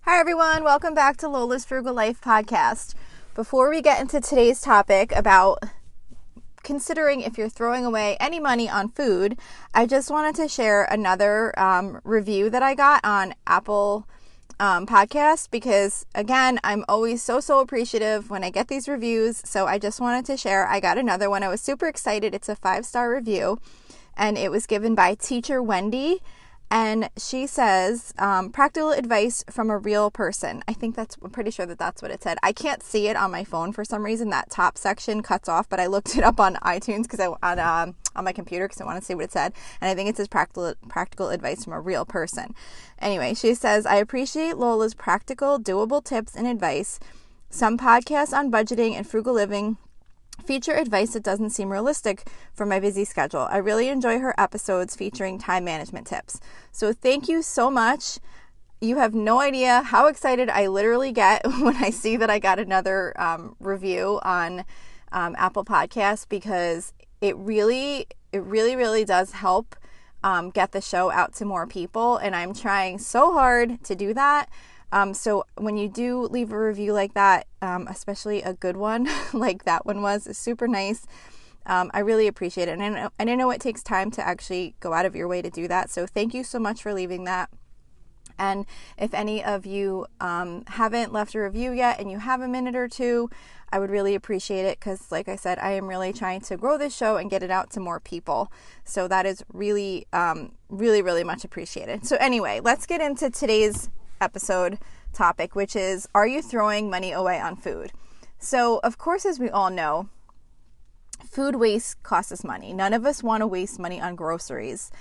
Hi everyone, welcome back to Lola's Frugal Life podcast. Before we get into today's topic about considering if you're throwing away any money on food, I just wanted to share another review that I got on Apple Podcast because, again, I'm always so appreciative when I get these reviews, so I just wanted to share. I got another one. I was super excited. It's a 5-star review, and it was given by Teacher Wendy. And she says, practical advice from a real person. I'm pretty sure that's what it said. I can't see it on my phone for some reason. That top section cuts off, but I looked it up on iTunes on my computer because I want to see what it said. And I think it says practical advice from a real person. Anyway, she says, I appreciate Lola's practical, doable tips and advice. Some podcasts on budgeting and frugal living feature advice that doesn't seem realistic for my busy schedule. I really enjoy her episodes featuring time management tips. So thank you so much. You have no idea how excited I literally get when I see that I got another review on Apple Podcasts, because it really does help get the show out to more people, and I'm trying so hard to do that. So when you do leave a review like that, especially a good one, like that one was, super nice. I really appreciate it. And I know it takes time to actually go out of your way to do that. So thank you so much for leaving that. And if any of you haven't left a review yet and you have a minute or two, I would really appreciate it, because like I said, I am really trying to grow this show and get it out to more people. So that is really much appreciated. So anyway, let's get into today's episode topic, which is, are you throwing money away on food? So of course, as we all know, food waste costs us money. None of us want to waste money on groceries.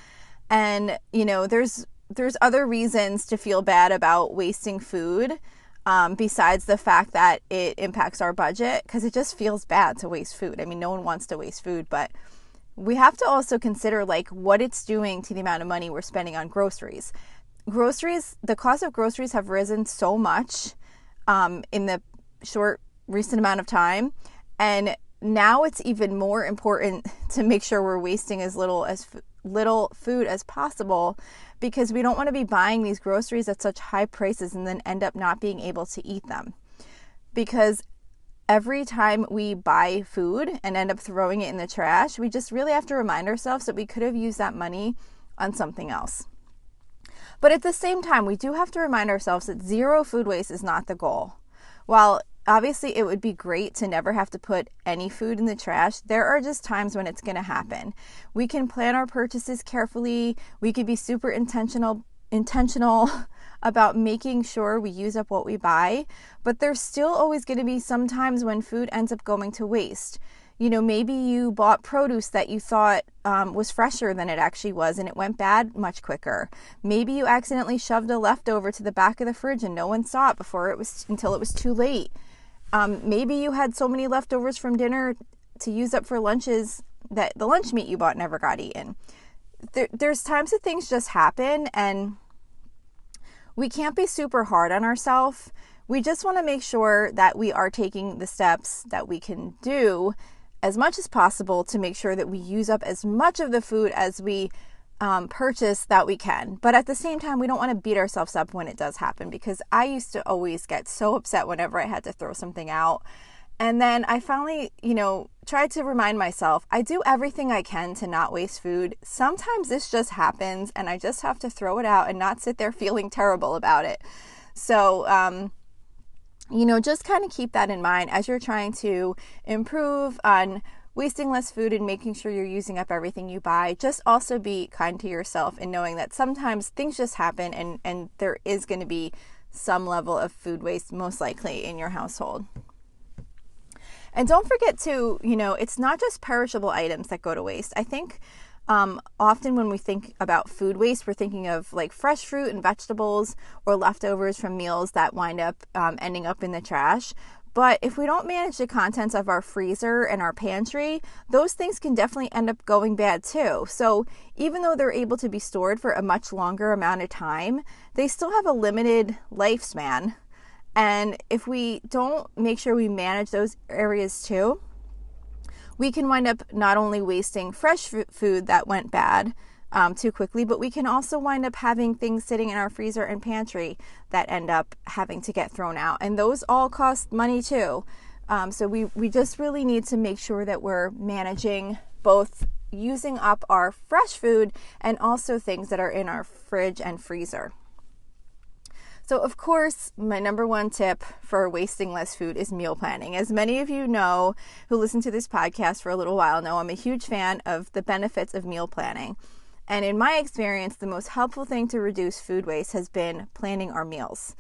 And there's other reasons to feel bad about wasting food, besides the fact that it impacts our budget, because it just feels bad to waste food. I mean, no one wants to waste food, but we have to also consider what it's doing to the amount of money we're spending on groceries. The cost of groceries have risen so much in the recent amount of time, and now it's even more important to make sure we're wasting as little food as possible, because we don't want to be buying these groceries at such high prices and then end up not being able to eat them. Because every time we buy food and end up throwing it in the trash, we just really have to remind ourselves that we could have used that money on something else. But at the same time, we do have to remind ourselves that zero food waste is not the goal. While obviously it would be great to never have to put any food in the trash, there are just times when it's going to happen. We can plan our purchases carefully. We could be super intentional about making sure we use up what we buy, but there's still always going to be some times when food ends up going to waste. Maybe you bought produce that you thought was fresher than it actually was, and it went bad much quicker. Maybe you accidentally shoved a leftover to the back of the fridge and no one saw it until it was too late. Maybe you had so many leftovers from dinner to use up for lunches that the lunch meat you bought never got eaten. There's times that things just happen, and we can't be super hard on ourselves. We just want to make sure that we are taking the steps that we can do as much as possible to make sure that we use up as much of the food as we purchase that we can. But at the same time, we don't want to beat ourselves up when it does happen, because I used to always get so upset whenever I had to throw something out. And then I finally, tried to remind myself, I do everything I can to not waste food. Sometimes this just happens and I just have to throw it out and not sit there feeling terrible about it. So, just kind of keep that in mind as you're trying to improve on wasting less food and making sure you're using up everything you buy. Just also be kind to yourself and knowing that sometimes things just happen, and there is going to be some level of food waste most likely in your household. And don't forget to, it's not just perishable items that go to waste. I think often when we think about food waste, we're thinking of fresh fruit and vegetables or leftovers from meals that wind up ending up in the trash. But if we don't manage the contents of our freezer and our pantry, those things can definitely end up going bad too. So even though they're able to be stored for a much longer amount of time, they still have a limited lifespan. And if we don't make sure we manage those areas too, we can wind up not only wasting fresh food that went bad, too quickly, but we can also wind up having things sitting in our freezer and pantry that end up having to get thrown out. And those all cost money too. So we just really need to make sure that we're managing both using up our fresh food and also things that are in our fridge and freezer. So of course, my number one tip for wasting less food is meal planning. As many of you know who listen to this podcast for a little while know, I'm a huge fan of the benefits of meal planning. And in my experience, the most helpful thing to reduce food waste has been planning our meals.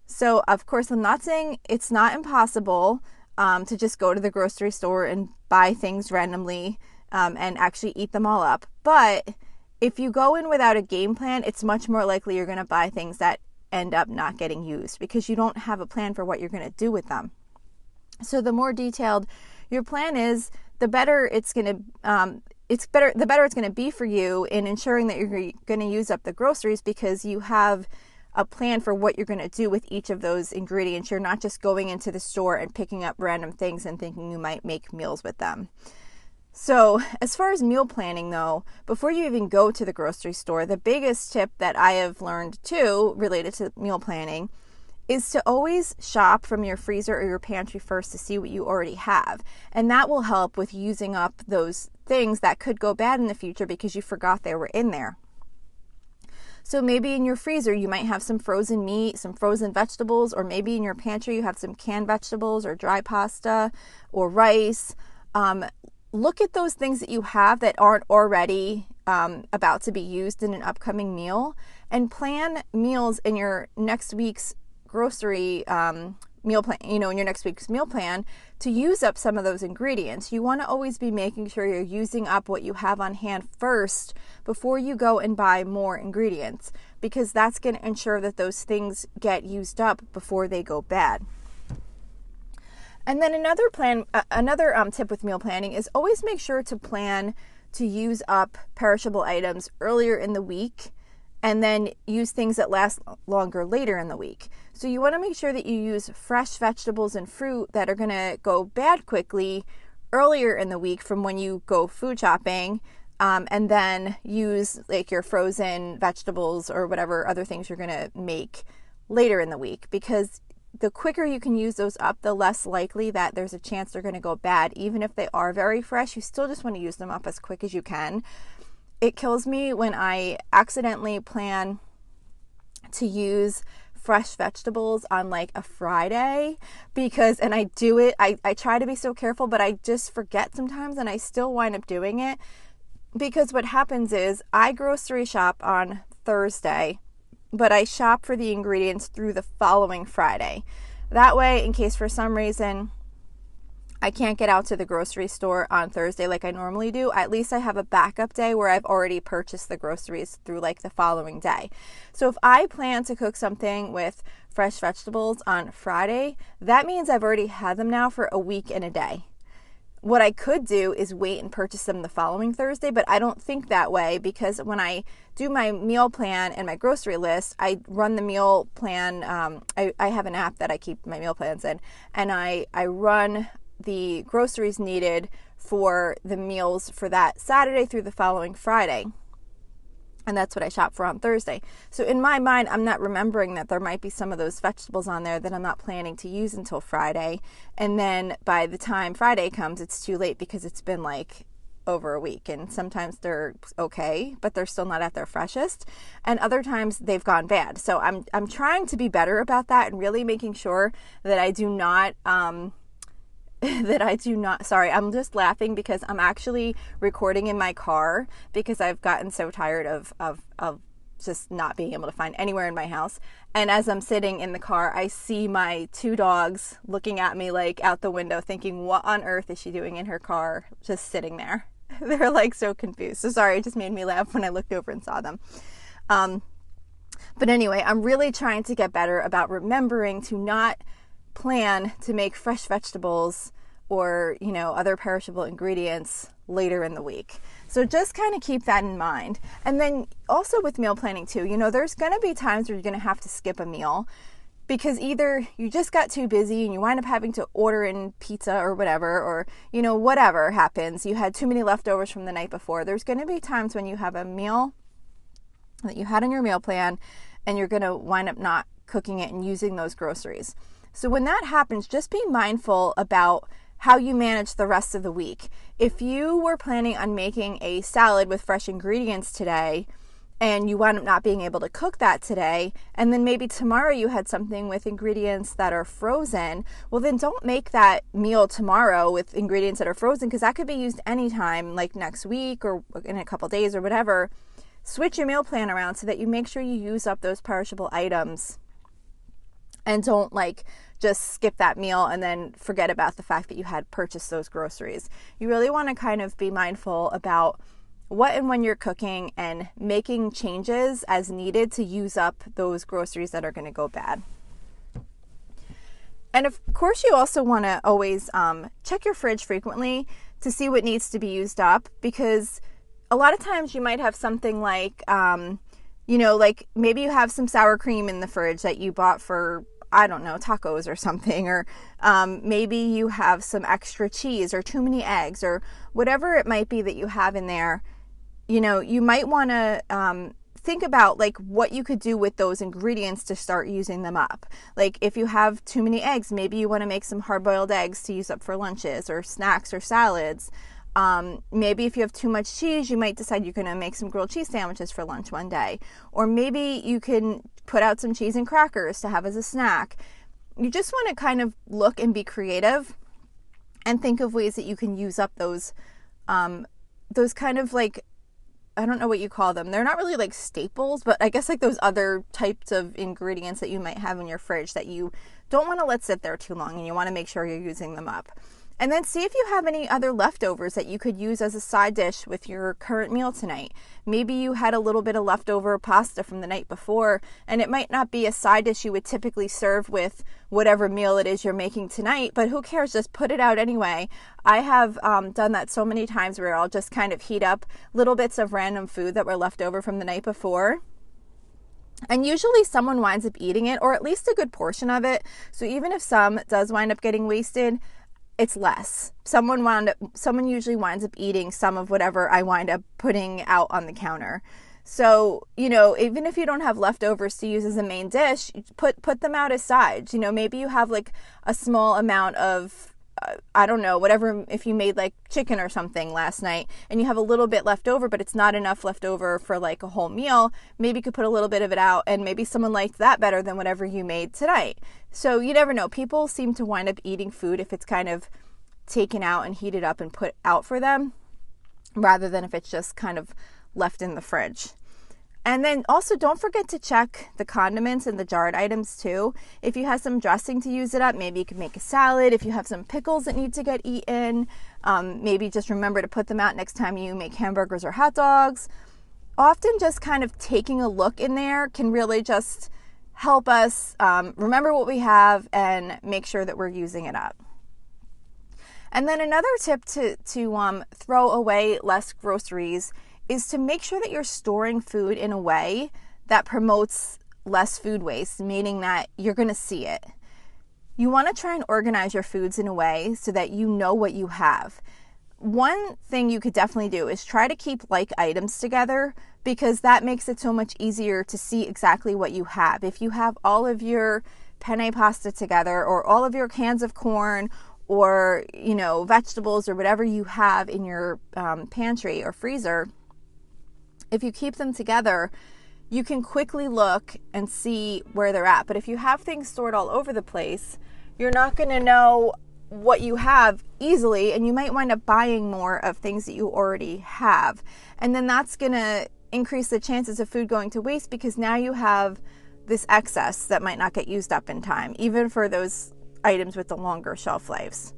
So of course, I'm not saying it's not impossible to just go to the grocery store and buy things randomly and actually eat them all up. But if you go in without a game plan, it's much more likely you're going to buy things that end up not getting used because you don't have a plan for what you're going to do with them. So the more detailed your plan is, the better it's going to the better it's going to be for you in ensuring that you're going to use up the groceries, because you have a plan for what you're going to do with each of those ingredients. You're not just going into the store and picking up random things and thinking you might make meals with them. So as far as meal planning though, before you even go to the grocery store, the biggest tip that I have learned too related to meal planning is to always shop from your freezer or your pantry first to see what you already have. And that will help with using up those things that could go bad in the future because you forgot they were in there. So maybe in your freezer you might have some frozen meat, some frozen vegetables, or maybe in your pantry you have some canned vegetables or dry pasta or rice. Look at those things that you have that aren't already about to be used in an upcoming meal, and plan meals in your next week's grocery meal plan, in your next week's meal plan to use up some of those ingredients. You want to always be making sure you're using up what you have on hand first before you go and buy more ingredients, because that's going to ensure that those things get used up before they go bad. And then another tip with meal planning is always make sure to plan to use up perishable items earlier in the week and then use things that last longer later in the week. So you want to make sure that you use fresh vegetables and fruit that are going to go bad quickly earlier in the week from when you go food shopping, and then use like your frozen vegetables or whatever other things you're going to make later in the week, because the quicker you can use those up, the less likely that there's a chance they're going to go bad. Even if they are very fresh, you still just want to use them up as quick as you can. It kills me when I accidentally plan to use fresh vegetables on like a Friday, and I do it. I try to be so careful, but I just forget sometimes, and I still wind up doing it, because what happens is I grocery shop on Thursday, but I shop for the ingredients through the following Friday. That way, in case for some reason I can't get out to the grocery store on Thursday like I normally do, at least I have a backup day where I've already purchased the groceries through like the following day. So if I plan to cook something with fresh vegetables on Friday, that means I've already had them now for a week and a day. What I could do is wait and purchase them the following Thursday, but I don't think that way, because when I do my meal plan and my grocery list, I run the meal plan. I have an app that I keep my meal plans in, and I run the groceries needed for the meals for that Saturday through the following Friday. And that's what I shop for on Thursday. So in my mind, I'm not remembering that there might be some of those vegetables on there that I'm not planning to use until Friday. And then by the time Friday comes, it's too late because it's been like over a week. And sometimes they're okay, but they're still not at their freshest. And other times they've gone bad. So I'm trying to be better about that and really making sure that I do not sorry, I'm just laughing because I'm actually recording in my car because I've gotten so tired of just not being able to find anywhere in my house. And as I'm sitting in the car, I see my 2 dogs looking at me like out the window thinking, what on earth is she doing in her car just sitting there? They're like so confused. So sorry, it just made me laugh when I looked over and saw them. But anyway, I'm really trying to get better about remembering to not plan to make fresh vegetables or, other perishable ingredients later in the week. So just kind of keep that in mind. And then also with meal planning too, there's going to be times where you're going to have to skip a meal because either you just got too busy and you wind up having to order in pizza or whatever, or, whatever happens, you had too many leftovers from the night before. There's going to be times when you have a meal that you had on your meal plan and you're going to wind up not cooking it and using those groceries. So when that happens, just be mindful about how you manage the rest of the week. If you were planning on making a salad with fresh ingredients today and you wound up not being able to cook that today, and then maybe tomorrow you had something with ingredients that are frozen, well then don't make that meal tomorrow with ingredients that are frozen, because that could be used anytime, like next week or in a couple days or whatever. Switch your meal plan around so that you make sure you use up those perishable items and don't just skip that meal and then forget about the fact that you had purchased those groceries. You really want to kind of be mindful about what and when you're cooking and making changes as needed to use up those groceries that are going to go bad. And of course, you also want to always check your fridge frequently to see what needs to be used up, because a lot of times you might have something like maybe you have some sour cream in the fridge that you bought for, I don't know, tacos or something, or maybe you have some extra cheese or too many eggs or whatever it might be that you have in there. You might want to think about what you could do with those ingredients to start using them up. Like if you have too many eggs, maybe you want to make some hard-boiled eggs to use up for lunches or snacks or salads. Maybe if you have too much cheese, you might decide you're going to make some grilled cheese sandwiches for lunch one day. Or maybe you can put out some cheese and crackers to have as a snack. You just want to kind of look and be creative and think of ways that you can use up those kind of I don't know what you call them. They're not really staples, but I guess those other types of ingredients that you might have in your fridge that you don't want to let sit there too long, and you want to make sure you're using them up. And then see if you have any other leftovers that you could use as a side dish with your current meal tonight. Maybe you had a little bit of leftover pasta from the night before, and it might not be a side dish you would typically serve with whatever meal it is you're making tonight, but who cares? Just put it out anyway. I have done that so many times where I'll just kind of heat up little bits of random food that were left over from the night before. And usually someone winds up eating it, or at least a good portion of it. So even if some does wind up getting wasted, it's less. Someone usually winds up eating some of whatever I wind up putting out on the counter. So, even if you don't have leftovers to use as a main dish, put them out as sides. Maybe you have a small amount of, I don't know, whatever, if you made chicken or something last night and you have a little bit left over, but it's not enough left over for a whole meal, maybe you could put a little bit of it out, and maybe someone liked that better than whatever you made tonight. So you never know. People seem to wind up eating food if it's kind of taken out and heated up and put out for them, rather than if it's just kind of left in the fridge. And then also don't forget to check the condiments and the jarred items too. If you have some dressing to use it up, maybe you could make a salad. If you have some pickles that need to get eaten, maybe just remember to put them out next time you make hamburgers or hot dogs. Often just kind of taking a look in there can really just help us remember what we have and make sure that we're using it up. And then another tip to throw away less groceries is to make sure that you're storing food in a way that promotes less food waste, meaning that you're going to see it. You want to try and organize your foods in a way so that you know what you have. One thing you could definitely do is try to keep like items together, because that makes it so much easier to see exactly what you have. If you have all of your penne pasta together, or all of your cans of corn, or vegetables, or whatever you have in your pantry or freezer, if you keep them together, you can quickly look and see where they're at. But if you have things stored all over the place, you're not going to know what you have easily, and you might wind up buying more of things that you already have. And then that's going to increase the chances of food going to waste, because now you have this excess that might not get used up in time, even for those items with the longer shelf lives.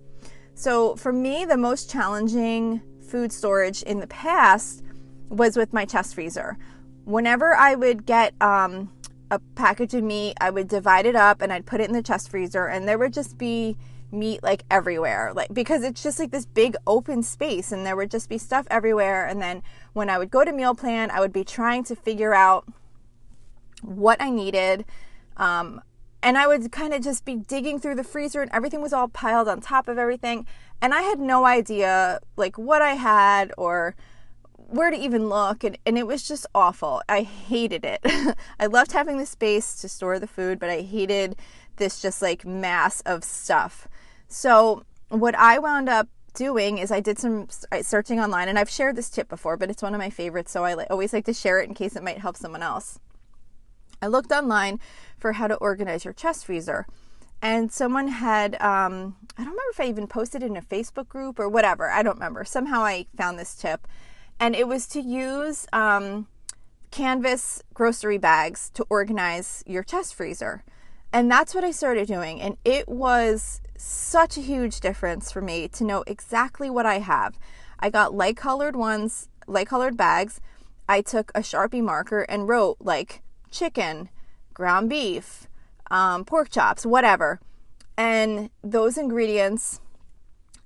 So for me, the most challenging food storage in the past was with my chest freezer. Whenever I would get a package of meat, I would divide it up and I'd put it in the chest freezer, and there would just be meat everywhere, because it's just this big open space, and there would just be stuff everywhere. And then when I would go to meal plan, I would be trying to figure out what I needed, And I would kind of just be digging through the freezer and everything was all piled on top of everything. And I had no idea like what I had or where to even look. And it was just awful. I hated it. I loved having the space to store the food, but I hated this just like mass of stuff. So what I wound up doing is I did some searching online, and I've shared this tip before, but it's one of my favorites. So I always like to share it in case it might help someone else. I looked online for how to organize your chest freezer, and someone had, I don't remember if I even posted it in a Facebook group or whatever. I don't remember. Somehow I found this tip, and it was to use canvas grocery bags to organize your chest freezer. And that's what I started doing. And it was such a huge difference for me to know exactly what I have. I got light colored bags. I took a Sharpie marker and wrote like chicken, ground beef, pork chops, whatever. And those ingredients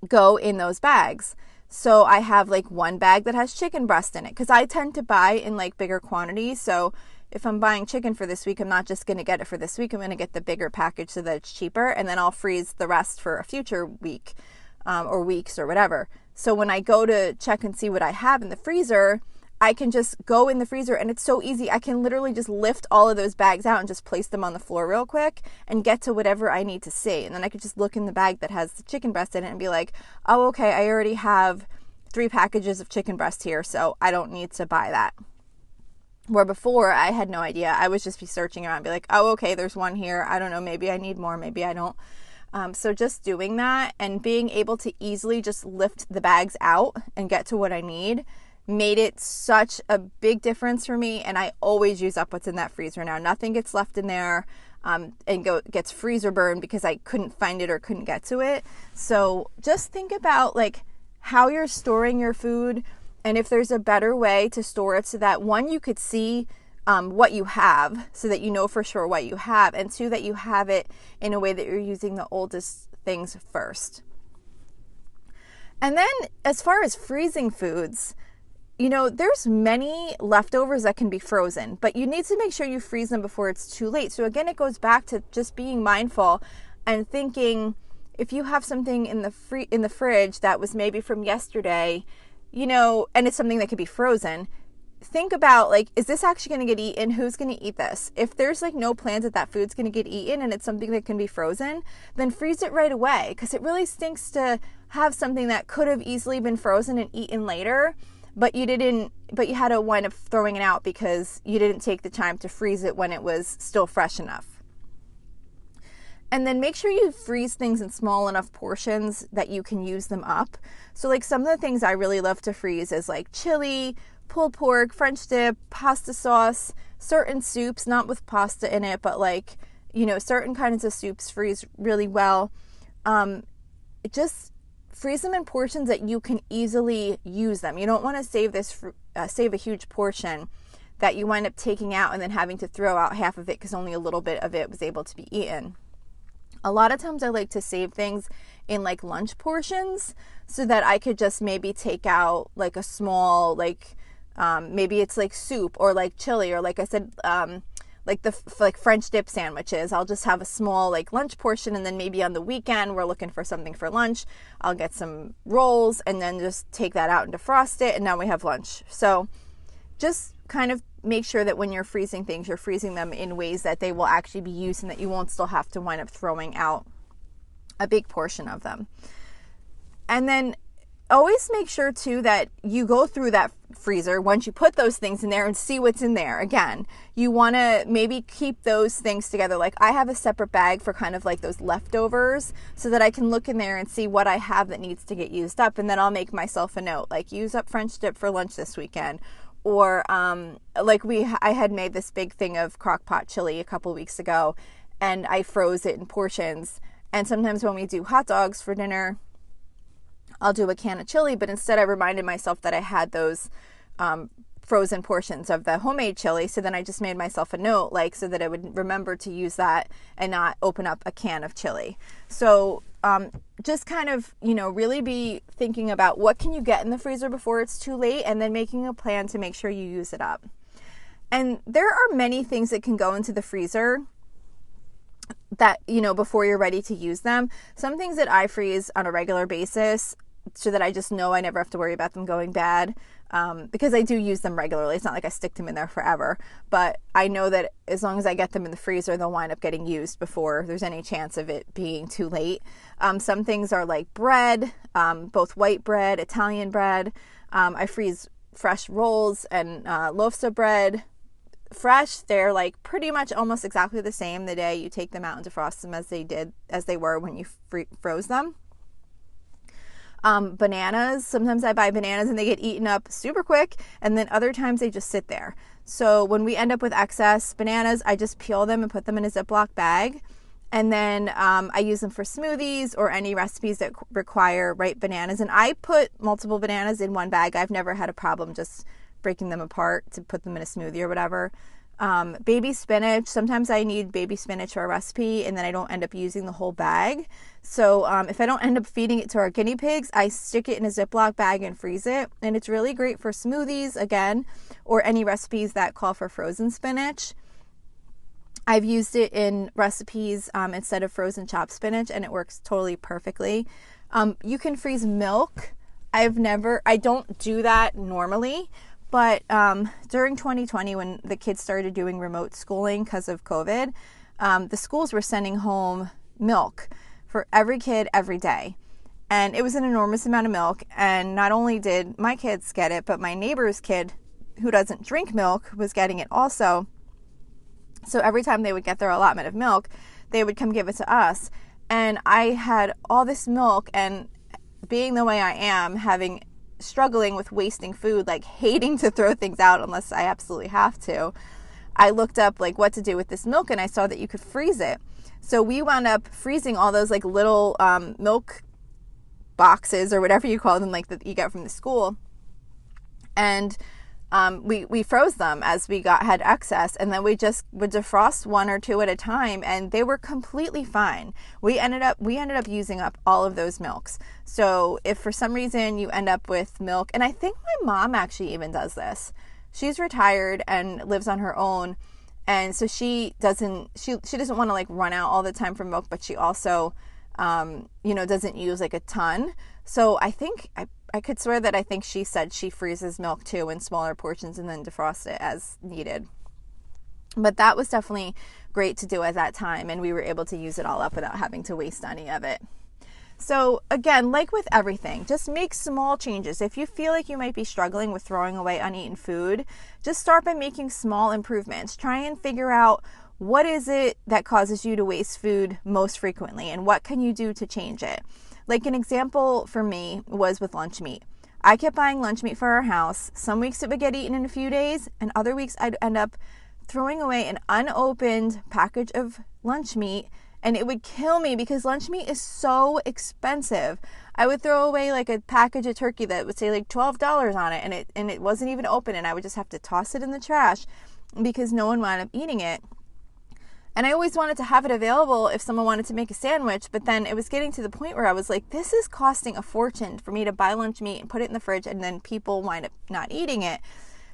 go in those bags. So I have like one bag that has chicken breast in it because I tend to buy in like bigger quantities. So if I'm buying chicken for this week, I'm not just going to get it for this week. I'm going to get the bigger package so that it's cheaper. And then I'll freeze the rest for a future week or weeks or whatever. So when I go to check and see what I have in the freezer, I can just go in the freezer and it's so easy. I can literally just lift all of those bags out and just place them on the floor real quick and get to whatever I need to see. And then I could just look in the bag that has the chicken breast in it and be like, oh, okay, I already have 3 packages of chicken breast here, so I don't need to buy that. Where before I had no idea. I would just be searching around and be like, oh, okay, there's one here. I don't know, maybe I need more, maybe I don't. So just doing that and being able to easily just lift the bags out and get to what I need made it such a big difference for me. And I always use up what's in that freezer now. Nothing gets left in there and gets freezer burned because I couldn't find it or couldn't get to it. So just think about like how you're storing your food, and if there's a better way to store it so that, one, you could see what you have so that you know for sure what you have, and 2, that you have it in a way that you're using the oldest things first. And then as far as freezing foods, you know, there's many leftovers that can be frozen, but you need to make sure you freeze them before it's too late. So again, it goes back to just being mindful and thinking, if you have something in the fridge that was maybe from yesterday, you know, and it's something that could be frozen, think about like, is this actually going to get eaten? Who's going to eat this? If there's like no plans that food's going to get eaten and it's something that can be frozen, then freeze it right away, because it really stinks to have something that could have easily been frozen and eaten later, but you had to wind up throwing it out because you didn't take the time to freeze it when it was still fresh enough. And then make sure you freeze things in small enough portions that you can use them up. So like some of the things I really love to freeze is like chili, pulled pork, French dip, pasta sauce, certain soups, not with pasta in it, but like, you know, certain kinds of soups freeze really well. Just freeze them in portions that you can easily use them. You don't want to save a huge portion that you wind up taking out and then having to throw out half of it because only a little bit of it was able to be eaten. A lot of times I like to save things in like lunch portions so that I could just maybe take out like a small, like maybe it's like soup or like chili, or like I said, like French dip sandwiches. I'll just have a small like lunch portion, and then maybe on the weekend we're looking for something for lunch, I'll get some rolls and then just take that out and defrost it, and now we have lunch. So just kind of make sure that when you're freezing things, you're freezing them in ways that they will actually be used and that you won't still have to wind up throwing out a big portion of them. And then always make sure too that you go through that freezer once you put those things in there and see what's in there. Again, you want to maybe keep those things together. Like I have a separate bag for kind of like those leftovers so that I can look in there and see what I have that needs to get used up. And then I'll make myself a note, like use up French dip for lunch this weekend. Or I had made this big thing of crock pot chili a couple weeks ago, and I froze it in portions. And sometimes when we do hot dogs for dinner, I'll do a can of chili, but instead I reminded myself that I had those frozen portions of the homemade chili. So then I just made myself a note, like, so that I would remember to use that and not open up a can of chili. So just kind of, you know, really be thinking about what can you get in the freezer before it's too late, and then making a plan to make sure you use it up. And there are many things that can go into the freezer. that, before you're ready to use them. Some things that I freeze on a regular basis so that I just know I never have to worry about them going bad, because I do use them regularly. It's not like I stick them in there forever, but I know that as long as I get them in the freezer, they'll wind up getting used before there's any chance of it being too late. Some things are like bread, both white bread, Italian bread. I freeze fresh rolls and loaves of bread. Fresh, they're like pretty much almost exactly the same the day you take them out and defrost them as they were when you froze them. Bananas, sometimes I buy bananas and they get eaten up super quick, and then other times they just sit there. So when we end up with excess bananas, I just peel them and put them in a Ziploc bag, and then I use them for smoothies or any recipes that require ripe bananas. And I put multiple bananas in one bag. I've never had a problem just breaking them apart to put them in a smoothie or whatever. Baby spinach, sometimes I need baby spinach for a recipe and then I don't end up using the whole bag. So if I don't end up feeding it to our guinea pigs, I stick it in a Ziploc bag and freeze it. And it's really great for smoothies, again, or any recipes that call for frozen spinach. I've used it in recipes instead of frozen chopped spinach, and it works totally perfectly. You can freeze milk. I don't do that normally, but during 2020, when the kids started doing remote schooling because of COVID, the schools were sending home milk for every kid every day. And it was an enormous amount of milk. And not only did my kids get it, but my neighbor's kid, who doesn't drink milk, was getting it also. So every time they would get their allotment of milk, they would come give it to us. And I had all this milk, and being the way I am, struggling with wasting food, like hating to throw things out unless I absolutely have to, I looked up like what to do with this milk, and I saw that you could freeze it. So we wound up freezing all those like little milk boxes or whatever you call them, like that you get from the school. And we froze them as we had excess, and then we just would defrost one or two at a time, and they were completely fine. We ended up using up all of those milks. So if for some reason you end up with milk, and I think my mom actually even does this. She's retired and lives on her own, and so she doesn't want to like run out all the time for milk, but she also doesn't use like a ton. So I think I could swear that I think she said she freezes milk too in smaller portions and then defrosts it as needed. But that was definitely great to do at that time, and we were able to use it all up without having to waste any of it. So again, like with everything, just make small changes. If you feel like you might be struggling with throwing away uneaten food, just start by making small improvements. Try and figure out what is it that causes you to waste food most frequently, and what can you do to change it. Like an example for me was with lunch meat. I kept buying lunch meat for our house. Some weeks it would get eaten in a few days, and other weeks I'd end up throwing away an unopened package of lunch meat, and it would kill me because lunch meat is so expensive. I would throw away like a package of turkey that would say like $12 on it, and it wasn't even open, and I would just have to toss it in the trash because no one wound up eating it. And I always wanted to have it available if someone wanted to make a sandwich, but then it was getting to the point where I was like, this is costing a fortune for me to buy lunch meat and put it in the fridge, and then people wind up not eating it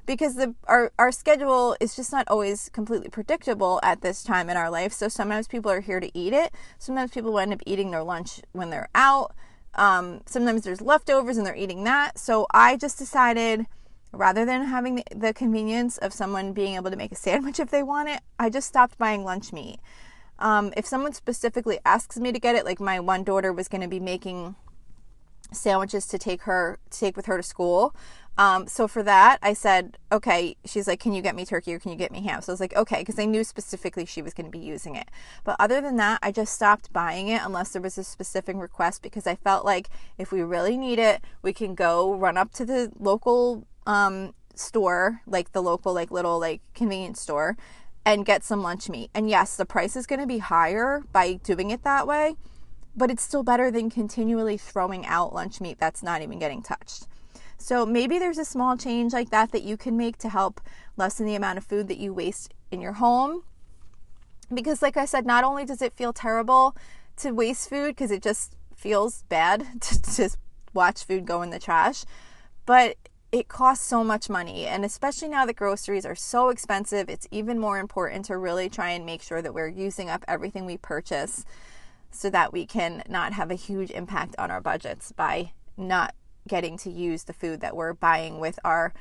because our schedule is just not always completely predictable at this time in our life. So sometimes people are here to eat it. Sometimes people end up eating their lunch when they're out. Sometimes there's leftovers and they're eating that. So I just decided, rather than having the convenience of someone being able to make a sandwich if they want it, I just stopped buying lunch meat. If someone specifically asks me to get it, like my one daughter was going to be making sandwiches to take with her to school. So for that, I said, okay, she's like, can you get me turkey or can you get me ham? So I was like, okay, because I knew specifically she was going to be using it. But other than that, I just stopped buying it unless there was a specific request, because I felt like if we really need it, we can go run up to the local store, like the local like little like convenience store, and get some lunch meat. And yes, the price is going to be higher by doing it that way, but it's still better than continually throwing out lunch meat that's not even getting touched. So maybe there's a small change like that you can make to help lessen the amount of food that you waste in your home. Because like I said, not only does it feel terrible to waste food because it just feels bad to just watch food go in the trash, but it costs so much money. And especially now that groceries are so expensive, it's even more important to really try and make sure that we're using up everything we purchase so that we can not have a huge impact on our budgets by not getting to use the food that we're buying with our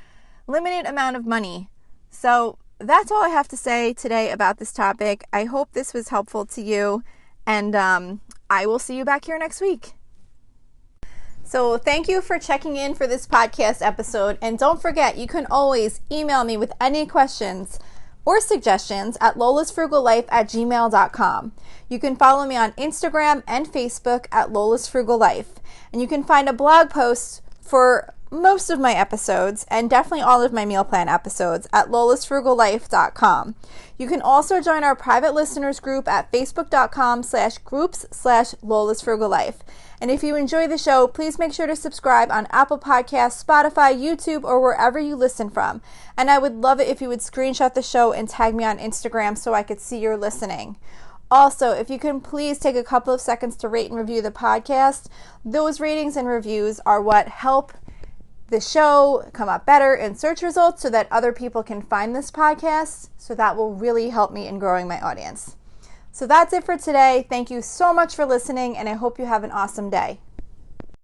limited amount of money. So that's all I have to say today about this topic. I hope this was helpful to you, and I will see you back here next week. So thank you for checking in for this podcast episode. And don't forget, you can always email me with any questions or suggestions at lolasfrugallife@gmail.com. You can follow me on Instagram and Facebook at Lola's Frugal Life. And you can find a blog post for most of my episodes and definitely all of my meal plan episodes at lolasfrugallife.com. You can also join our private listeners group at facebook.com/groups/lolasfrugallife. And if you enjoy the show, please make sure to subscribe on Apple Podcasts, Spotify, YouTube, or wherever you listen from. And I would love it if you would screenshot the show and tag me on Instagram so I could see you're listening. Also, if you can please take a couple of seconds to rate and review the podcast. Those ratings and reviews are what help the show come up better in search results so that other people can find this podcast. So that will really help me in growing my audience. So that's it for today. Thank you so much for listening, and I hope you have an awesome day.